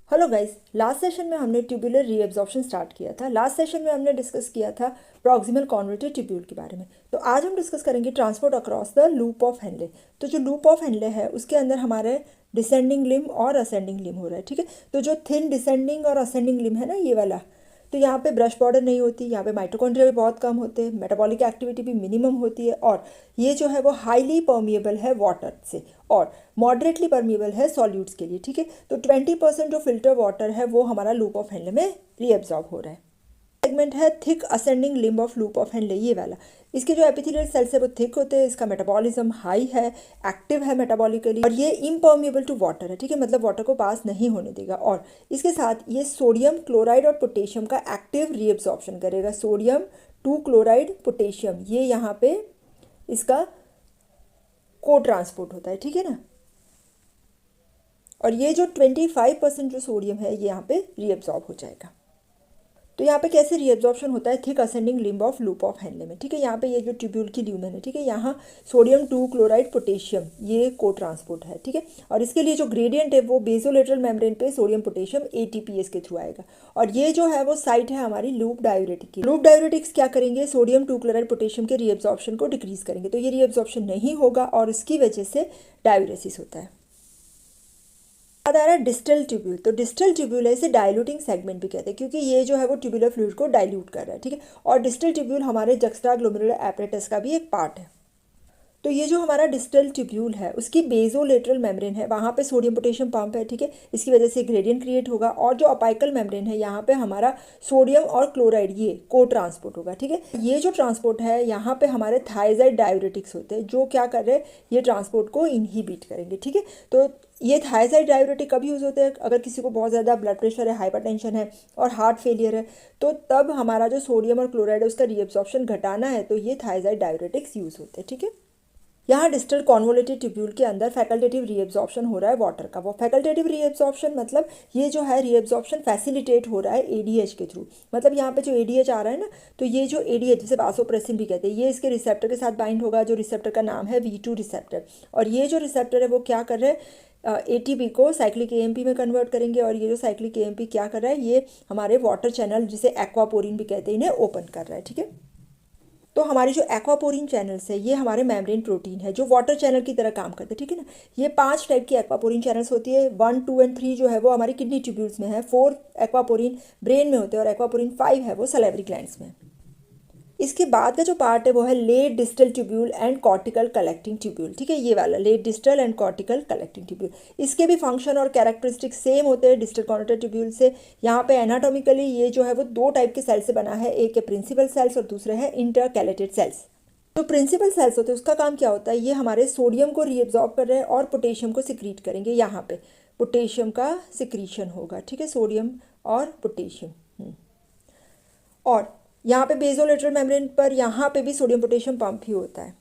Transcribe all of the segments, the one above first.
Hello guys, last session में हमने tubular reabsorption start किया था। लास्ट सेशन में हमने डिस्कस किया था प्रॉक्सिमल कॉन्वोल्यूटेड ट्यूब्यूल के बारे में। तो आज हम डिस्कस करेंगे transport across the loop of Henley. तो जो लूप ऑफ हेनले है उसके अंदर हमारे डिसेंडिंग लिम और असेंडिंग लिम हो रहा है, ठीक है। तो जो थिन डिसेंडिंग और असेंडिंग लिम है ना, ये वाला, तो यहाँ पे ब्रश बॉर्डर नहीं होती, यहाँ पे माइटोकॉन्ड्रिया भी बहुत कम होते हैं, मेटाबॉलिक एक्टिविटी भी मिनिमम होती है, और ये जो है वो हाईली परमिएबल है वाटर से और मॉडरेटली परमिएबल है सॉल्यूट्स के लिए, ठीक है। तो 20% जो फिल्टर वाटर है वो हमारा लूप ऑफ हेनले में रीअब्जॉर्ब हो रहा है। सेगमेंट है thick ascending limb of loop of Henley, ये वाला। इसके जो एपिथेलियल सेल्स है वो थिक होते हैं, इसका मेटाबॉलिज्म हाई है, एक्टिव है मेटाबॉलिकली, और ये इम्पर्मिएबल टू वाटर है, ठीक है, मतलब वाटर को पास नहीं होने देगा। और इसके साथ ये सोडियम क्लोराइड और पोटेशियम का एक्टिव रीअब्जॉर्प्शन करेगा। सोडियम 2 क्लोराइड पोटेशियम, ये यहाँ पे इसका को ट्रांसपोर्ट होता है, ठीक है ना। और ये जो 25% जो सोडियम है ये यहाँ पे रीअब्जॉर्ब हो जाएगा। तो यहाँ पे कैसे रीअब्जॉर्प्शन होता है thick ascending limb of loop of Henle में, ठीक है। यहाँ पे ये जो ट्यूब्यूल की ल्यूमेन है, ठीक है, यहाँ सोडियम 2 क्लोराइड पोटेशियम ये को ट्रांसपोर्ट है, ठीक है। और इसके लिए जो ग्रेडियंट है वो बेसोलेटरल मेम्ब्रेन पे सोडियम पोटेशियम ATPase के थ्रू आएगा। और ये जो है वो साइट है हमारी लूप डायूरेटिक की। लूप डायूरेटिक्स क्या करेंगे, सोडियम 2 क्लोराइड पोटेशियम के रीअब्जॉर्प्शन को डिक्रीज करेंगे, तो ये रीअब्जॉर्प्शन नहीं होगा और इसकी वजह से डायूरेसिस होता है। आ रहा है डिस्टल ट्यूब्यूल। तो डिस्टल ट्यूब्यूल है, इसे डाइल्यूटिंग सेगमेंट भी कहते हैं क्योंकि ये जो है वो ट्यूबुलर फ्लूइड को डाइल्यूट कर रहा है, ठीक है। और डिस्टल ट्यूब्यूल हमारे जक्स्ट्राग्लोमेरुलर एपरेटस का भी एक पार्ट है। तो ये जो हमारा डिस्टल ट्यूब्यूल है उसकी बेजोलेटरल मेम्ब्रेन है, वहाँ पे सोडियम पोटेशियम पंप है, ठीक है, इसकी वजह से ग्रेडियंट क्रिएट होगा। और जो अपाइकल मेम्ब्रेन है यहाँ पे हमारा सोडियम और क्लोराइड ये को ट्रांसपोर्ट होगा, ठीक है। ये जो ट्रांसपोर्ट है यहाँ पे हमारे थायजाइड डायूरेटिक्स होते हैं जो क्या कर रहे हैं, ये ट्रांसपोर्ट को इनहिबिट करेंगे, ठीक है। तो ये थायजाइड डायूरेटिक कभी यूज़ होते हैं अगर किसी को बहुत ज़्यादा ब्लड प्रेशर है, हाइपरटेंशन है और हार्ट फेलियर है, तो तब हमारा जो सोडियम और क्लोराइड है उसका रीअब्जॉर्प्शन घटाना है तो ये थायजाइड डायूरेटिक्स यूज़ होते हैं, ठीक है। यहाँ डिस्टल कॉन्वोलेटेड ट्यूब्यूल के अंदर फैकल्टेटिव रीअब्जॉर्प्शन हो रहा है वाटर का। वो फैकल्टेटिव रीअब्जॉर्प्शन मतलब ये जो है रीअब्जॉर्प्शन फैसिलिटेट हो रहा है ADH के थ्रू। मतलब यहाँ पे जो ADH आ रहा है ना, तो ये जो ADH जिसे वासोप्रेसिन भी कहते हैं, ये इसके रिसेप्टर के साथ बाइंड होगा, जो रिसेप्टर का नाम है V2 रिसेप्टर। और ये जो रिसेप्टर है वो क्या कर रहे हैं, ATP को साइक्लिक AMP में कन्वर्ट करेंगे। और ये जो साइक्लिक AMP क्या कर रहा है, ये हमारे वाटर चैनल जिसे एक्वापोरिन भी कहते हैं इन्हें ओपन कर रहा है, ठीक है। तो हमारी जो एक्वापोरिन चैनल्स है ये हमारे मेम्ब्रेन प्रोटीन है जो वाटर चैनल की तरह काम करते हैं, ठीक है ना। ये 5 टाइप की एक्वापोरिन चैनल्स होती है। 1, 2 और 3 जो है वो हमारी किडनी ट्यूब्यूल्स में है, 4 एक्वापोरिन ब्रेन में होते हैं और एक्वापोरिन 5 है वो सलेवरी ग्लैंड्स में। इसके बाद का जो पार्ट है वो है late distal tubule and cortical collecting tubule, ठीक है, ये वाला late distal and cortical collecting tubule. इसके भी फंक्शन और कैरेक्टरिस्टिक सेम होते हैं डिस्टल कॉर्टिकल ट्यूब्यूल से। यहाँ पे एनाटॉमिकली ये जो है वो 2 टाइप के सेल से बना है, एक है प्रिंसिपल सेल्स और दूसरे है इंटरकैलेटेड सेल्स। तो प्रिंसिपल सेल्स होते हैं उसका काम क्या होता है, ये हमारे सोडियम को रीअब्जॉर्ब कर रहे हैं और पोटेशियम को सिक्रीट करेंगे। यहाँ पे पोटेशियम का सिक्रीशन होगा, ठीक है, सोडियम और पोटेशियम। और यहाँ पे बेसोलेटरल मेम्ब्रेन पर यहाँ पे भी सोडियम पोटेशियम पंप ही होता है।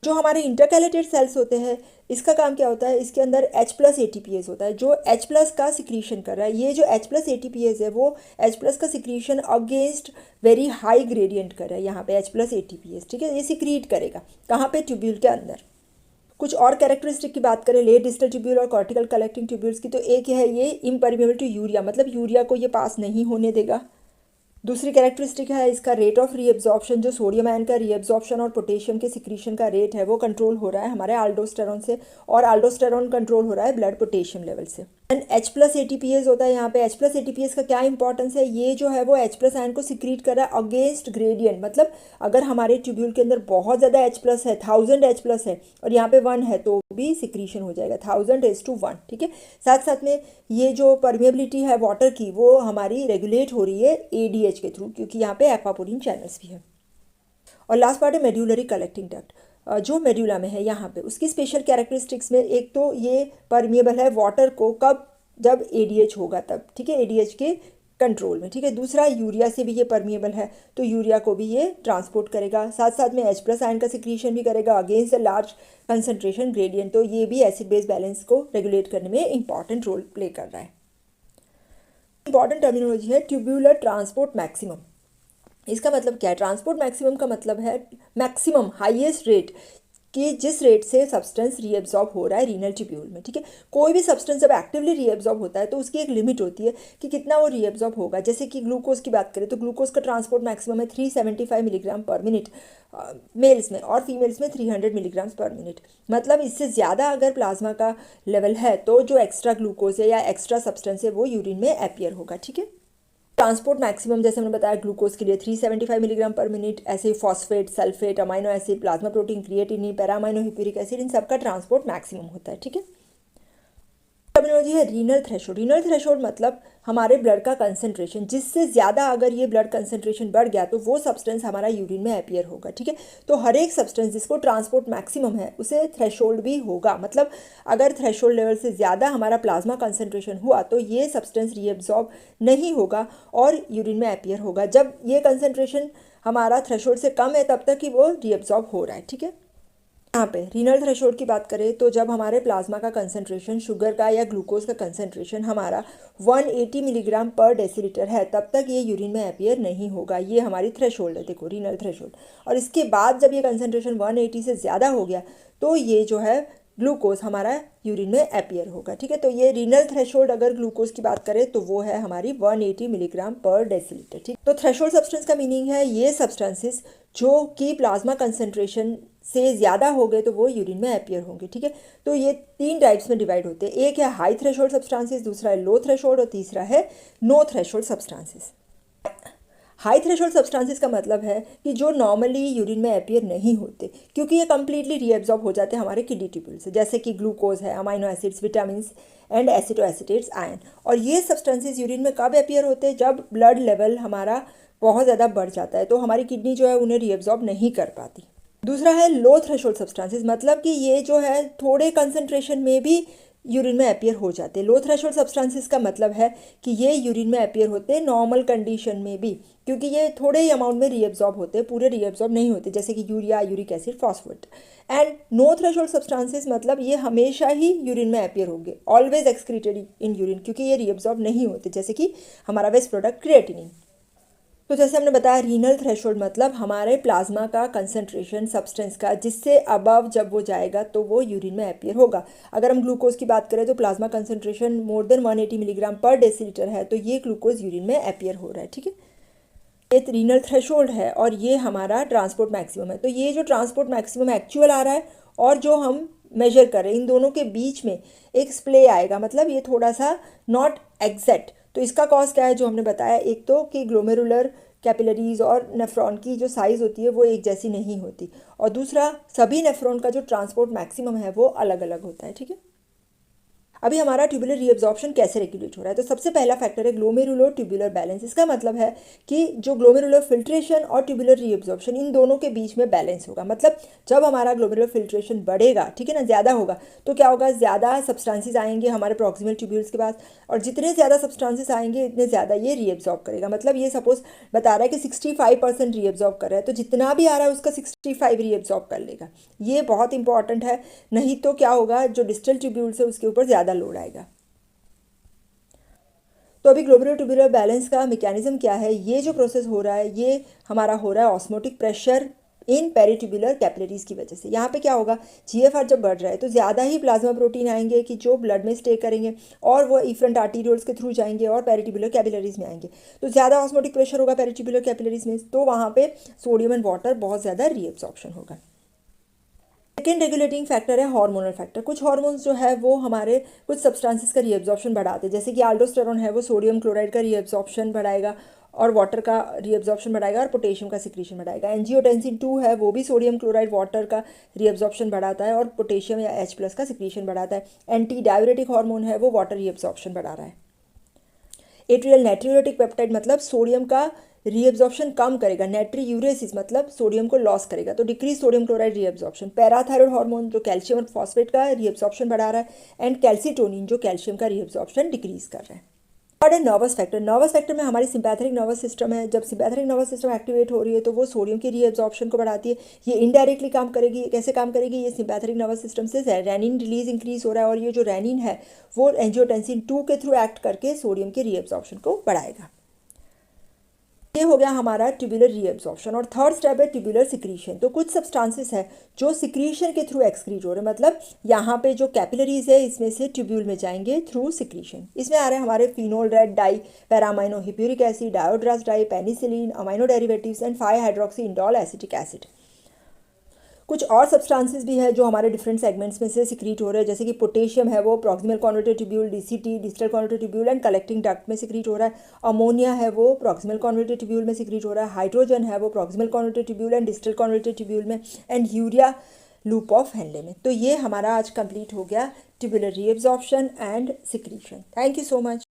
जो हमारे इंटरकैलेटेड सेल्स होते हैं इसका काम क्या होता है, इसके अंदर H+ ATPase होता है जो H+ का सिक्रीशन कर रहा है। ये जो H+ ATPase है वो H+ का secretion against very high gradient कर रहा है। यहाँ पे H+ ATPase, ठीक है, ये सिक्रीट करेगा कहाँ पे, ट्यूब्यूल के अंदर। कुछ और कैरेक्टरिस्टिक की बात करें लेट डिस्टल ट्यूब्यूल और कॉर्टिकल कलेक्टिंग ट्यूब्यूल्स की, तो एक है ये इम्परमिएबल टू यूरिया, मतलब यूरिया को ये पास नहीं होने देगा। दूसरी कैरेक्टरिस्टिक है इसका रेट ऑफ रीअब्जॉर्प्शन, जो सोडियम आयन का रीअब्जॉर्प्शन और पोटेशियम के सिक्रीशन का रेट है वो कंट्रोल हो रहा है हमारे आल्डोस्टेरॉन से, और आल्डोस्टेरॉन कंट्रोल हो रहा है ब्लड पोटेशियम लेवल से। एंड H+ ATPase होता है यहाँ पे। H+ ATPase का क्या इंपॉर्टेंस है, ये जो है वो H+ आयन को सिक्रीट कर रहा है अगेंस्ट ग्रेडियंट। मतलब अगर हमारे ट्यूब्यूल के अंदर बहुत ज़्यादा H+ है, 1000 H+ है और यहाँ पे 1 है तो भी सिक्रीशन हो जाएगा 1000:1, ठीक है। साथ साथ में ये जो परमिएबिलिटी है वाटर की वो हमारी रेगुलेट हो रही है ADH के थ्रू क्योंकि यहाँ पे एक्वापोरिन चैनल्स भी है। और लास्ट पार्ट है मेड्यूलरी कलेक्टिंग डक्ट, जो मेड्यूला में है यहाँ पे। उसकी स्पेशल कैरेक्टरिस्टिक्स में एक तो ये परमिएबल है वाटर को, कब, जब ADH होगा तब, ठीक है, ADH के कंट्रोल में, ठीक है। दूसरा यूरिया से भी ये परमिएबल है तो यूरिया को भी ये ट्रांसपोर्ट करेगा। साथ साथ में H+ आयन का सिक्रीशन भी करेगा against the large concentration gradient, तो ये भी एसिड बेस बैलेंस को रेगुलेट करने में इंपॉर्टेंट रोल प्ले कर रहा है। इंपॉर्टेंट टर्मिनोलॉजी है ट्यूब्यूलर ट्रांसपोर्ट मैक्सिमम। इसका मतलब क्या है, ट्रांसपोर्ट मैक्सिमम का मतलब है मैक्सिमम हाईएस्ट रेट कि जिस रेट से सब्सटेंस रीएब्जॉर्ब हो रहा है रीनल ट्यूब्यूल में, ठीक है। कोई भी सब्सटेंस जब एक्टिवली रीएब्जॉर्ब होता है तो उसकी एक लिमिट होती है कि कितना वो रीएब्जॉर्ब होगा। जैसे कि ग्लूकोज की बात करें तो ग्लूकोज का ट्रांसपोर्ट मैक्सिमम है 375 मिलीग्राम पर मिनट मेल्स में, और फीमेल्स में 300 मिलीग्राम पर मिनट। मतलब इससे ज़्यादा अगर प्लाज्मा का लेवल है तो जो एक्स्ट्रा ग्लूकोज है या एक्स्ट्रा सब्सटेंस है वो यूरिन में अपीयर होगा, ठीक है। ट्रांसपोर्ट मैक्सिमम जैसे हमने बताया ग्लूकोज के लिए 375 मिलीग्राम पर मिनट, ऐसे phosphate, sulphate, amino acid, plasma protein, creatinine, paraamino hippuric acid, इन सबका ट्रांसपोर्ट मैक्सिमम होता है, ठीक है। टर्मिनोलॉजी है रीनल थ्रेशोल्ड। रीनल थ्रेशोल्ड मतलब हमारे ब्लड का कंसंट्रेशन, जिससे ज़्यादा अगर ये ब्लड कंसंट्रेशन बढ़ गया तो वो सब्सटेंस हमारा यूरिन में अपीयर होगा, ठीक है। तो हर एक सब्सटेंस जिसको ट्रांसपोर्ट मैक्सिमम है उसे थ्रेशोल्ड भी होगा। मतलब अगर थ्रेशोल्ड लेवल से ज़्यादा हमारा प्लाज्मा कंसंट्रेशन हुआ तो ये सब्सटेंस रीएब्जॉर्ब नहीं होगा और यूरिन में अपीयर होगा। जब ये कंसंट्रेशन हमारा थ्रेशोल्ड से कम है तब तक ही वो रीएब्जॉर्ब हो रहा है, ठीक है। यहाँ पे रीनल थ्रेशोल्ड की बात करें तो जब हमारे प्लाज्मा का कंसंट्रेशन, शुगर का या ग्लूकोज का कंसंट्रेशन हमारा 180 मिलीग्राम पर डेसीलीटर है तब तक ये यूरिन में अपीयर नहीं होगा। ये हमारी थ्रेशोल्ड है, देखो रीनल थ्रेशोल्ड। और इसके बाद जब ये कंसंट्रेशन 180 से ज़्यादा हो गया तो ये जो है ग्लूकोज हमारा यूरिन में अपीयर होगा, ठीक है। तो ये रीनल थ्रेशोल्ड अगर ग्लूकोज की बात करें तो वो है हमारी 180 मिलीग्राम पर डेसीलीटर, ठीक। तो थ्रेशोल्ड सब्सटेंस का मीनिंग है ये सब्सटेंसेस जो कि प्लाज्मा कंसंट्रेशन से ज़्यादा हो गए तो वो यूरिन में अपीयर होंगे, ठीक है। तो ये 3 टाइप्स में डिवाइड होते हैं। एक है हाई थ्रेशोल्ड सब्सटेंसेस, दूसरा है लो थ्रेशोल्ड और तीसरा है no threshold substances. High threshold substances का मतलब है कि जो नॉर्मली यूरिन में अपीयर नहीं होते, क्योंकि ये कम्प्लीटली रीएब्जॉर्ब हो जाते हैं हमारे किडनी ट्यूब्यूल से, जैसे कि ग्लूकोज है, amino acids, vitamin and acetoacetates, ion. और ये सब्सटेंसेस यूरिन में कब अपीयर होते हैं? जब ब्लड लेवल हमारा बहुत ज़्यादा बढ़ जाता है तो हमारी किडनी जो है उन्हें रीएब्जॉर्ब नहीं कर पाती। दूसरा है लो थ्रेशोल्ड सब्सटेंसेस, मतलब कि ये जो है थोड़े कंसंट्रेशन में भी यूरिन में अपीयर हो जाते हैं। लो थ्रेशोल्ड सब्सटेंसेस का मतलब है कि ये यूरिन में अपीयर होते हैं नॉर्मल कंडीशन में भी, क्योंकि ये थोड़े ही अमाउंट में रीएब्जॉर्ब होते हैं, पूरे रीएब्जॉर्ब नहीं होते, जैसे कि urea, uric acid, phosphate. And no threshold substances मतलब ये हमेशा ही यूरिन में अपीयर होंगे, ऑलवेज एक्सक्रीटेड इन यूरिन, क्योंकि ये रीएब्जॉर्ब नहीं होते, जैसे कि हमारा वेस्ट प्रोडक्ट क्रिएटिनिन। तो जैसे हमने बताया रीनल थ्रेशोल्ड मतलब हमारे प्लाज्मा का कंसंट्रेशन सब्सटेंस का जिससे अबव जब वो जाएगा तो वो यूरिन में अपीयर होगा। अगर हम ग्लूकोज की बात करें तो plasma concentration more than 180 milligram पर डेसीलीटर है तो ये ग्लूकोज यूरिन में अपीयर हो रहा है, ठीक है। ये रीनल थ्रेशोल्ड है और ये हमारा ट्रांसपोर्ट मैक्सिमम है। तो ये जो ट्रांसपोर्ट मैक्सिमम एक्चुअल आ रहा है और जो हम मेजर कर रहे हैं इन दोनों के बीच में एक स्प्ले आएगा, मतलब ये थोड़ा सा नॉट एग्जैक्ट। तो इसका कॉज क्या है जो हमने बताया, एक तो कि ग्लोमेरुलर कैपिलरीज और नेफ्रॉन की जो साइज़ होती है वो एक जैसी नहीं होती, और दूसरा सभी नेफ्रॉन का जो ट्रांसपोर्ट मैक्सिमम है वो अलग अलग होता है, ठीक है। अभी हमारा ट्यूबुलर रीअब्जॉर्प्शन कैसे रेगुलेट हो रहा है, तो सबसे पहला फैक्टर है ग्लोमेरुलर ट्यूबुलर बैलेंस। इसका मतलब है कि जो ग्लोमेरुलर फिल्ट्रेशन और ट्यूबुलर रीअब्जॉर्प्शन इन दोनों के बीच में बैलेंस होगा। मतलब जब हमारा ग्लोमेरुलर फिल्ट्रेशन बढ़ेगा, ठीक है ना, ज़्यादा होगा, तो क्या होगा, ज़्यादा सब्सटेंसेस आएंगे हमारे प्रॉक्सिमल ट्यूब्यूल्स के पास, और जितने ज़्यादा सब्सटेंसेस आएंगे इतने ज़्यादा ये रीअब्जॉर्ब करेगा। मतलब ये सपोज बता रहा है कि 65% रीअब्जॉर्ब कर रहा है, तो जितना भी आ रहा है उसका 65 रीअब्जॉर्ब कर लेगा। ये बहुत इंपॉर्टेंट है, नहीं तो क्या होगा, जो डिस्टल ट्यूब्यूल्स है उसके ऊपर ज़्यादा लोड आएगा। तो अभी ग्लोमेरुलर ट्यूबुलर बैलेंस का मैकेनिज्म क्या है, ये जो प्रोसेस हो रहा है ये हमारा हो रहा है osmotic pressure in peritubular capillaries की वजह से। यहाँ पे क्या होगा, जीएफआर जब बढ़ रहा है तो ज़्यादा ही प्लाज्मा प्रोटीन आएंगे कि जो ब्लड में स्टे करेंगे और वो इफरेंट आर्टीरियोल्स के थ्रू जाएंगे और पेरिट्यूबुलर कैपिलरीज में आएंगे। तो ज़्यादा ऑस्मोटिक प्रेशर होगा पेरिट्यूबुलर कैपिलरीज में, तो वहाँ पे सोडियम एंड वाटर बहुत ज़्यादा रीअब्जॉर्प्शन होगा। सेकेंड रेगुलेटिंग फैक्टर है हार्मोनल फैक्टर। कुछ हार्मोन्स जो है वो हमारे कुछ सब्सटेंसेस का रीअब्जॉर्प्शन बढ़ाते हैं, जैसे कि आल्डोस्टेरोन है वो सोडियम क्लोराइड का रीअब्जॉर्प्शन बढ़ाएगा और वाटर का रीअब्जॉर्प्शन बढ़ाएगा और पोटेशियम का सिक्रीशन बढ़ाएगा। एंजियोटेंसिन 2 है वो भी सोडियम क्लोराइड वाटर का रीअब्जॉर्प्शन बढ़ाता है और पोटेशियम या H+ का सिक्रीशन बढ़ाता है। एंटी डाययूरेटिक हार्मोन है वो वाटर रीअब्जॉर्प्शन बढ़ा रहा है। एट्रियल नाइट्रियोरेटिक पेप्टाइड मतलब सोडियम का रीअब्जॉर्प्शन कम करेगा। नाइट्रियूरेसिस मतलब सोडियम को लॉस करेगा, तो decrease sodium chloride reabsorption. Parathyroid hormone जो कैल्शियम और फॉस्फेट का रीअब्जॉर्प्शन बढ़ा रहा है, एंड कैल्सीटोनिन जो कैल्शियम का रीअब्जॉर्प्शन डिक्रीज कर रहा है। और है नर्वस फैक्टर। नर्वस फैक्टर में हमारी सिंपैथेटिक नर्वस सिस्टम है, जब सिंपैथेटिक नर्वस सिस्टम एक्टिवेट हो रही है तो वो सोडियम की रीअब्जॉर्प्शन को बढ़ाती है। ये इनडायरेक्टली काम करेगी, कैसे काम करेगी, ये सिंपैथेटिक नर्वस सिस्टम से रेनिन रिलीज इंक्रीज हो रहा है और ये जो रेनिन है वो एंजियोटेंसिन 2 के थ्रू एक्ट करके सोडियम के रीअब्जॉर्प्शन को बढ़ाएगा। ये हो गया हमारा ट्यूबुलर रीएब्जॉर्प्शन। और थर्ड स्टेप है ट्यूबुलर सिक्रीशन। तो कुछ सब्सटेंसेस है जो सिक्रीशन के थ्रू एक्सक्रीट हो रहे हैं, मतलब यहाँ पे जो कैपिलरीज है इसमें से ट्यूब्यूल में जाएंगे थ्रू सिक्रीशन। इसमें आ रहे हैं हमारे phenol red dye, paraamino hippuric acid, diodrast dye, penicillin, amino derivatives and five hydroxy indole acetic acid. कुछ और सब्सटेंसेस भी है जो हमारे डिफरेंट सेगमेंट्स में से सिक्रीट हो रहे हैं, जैसे कि पोटेशियम है वो proximal convoluted tubule, DCT distal convoluted tubule and collecting duct में सिक्रीट हो रहा है। अमोनिया है वो प्रॉक्सिमल कॉन्वर्टर ट्यूब्यूल में सिक्रीट हो रहा है। हाइड्रोजन है वो proximal convoluted tubule and distal convoluted tubule में, and urea loop of Henle में। तो ये हमारा आज कंप्लीट हो गया tubular reabsorption and secretion. Thank you so much.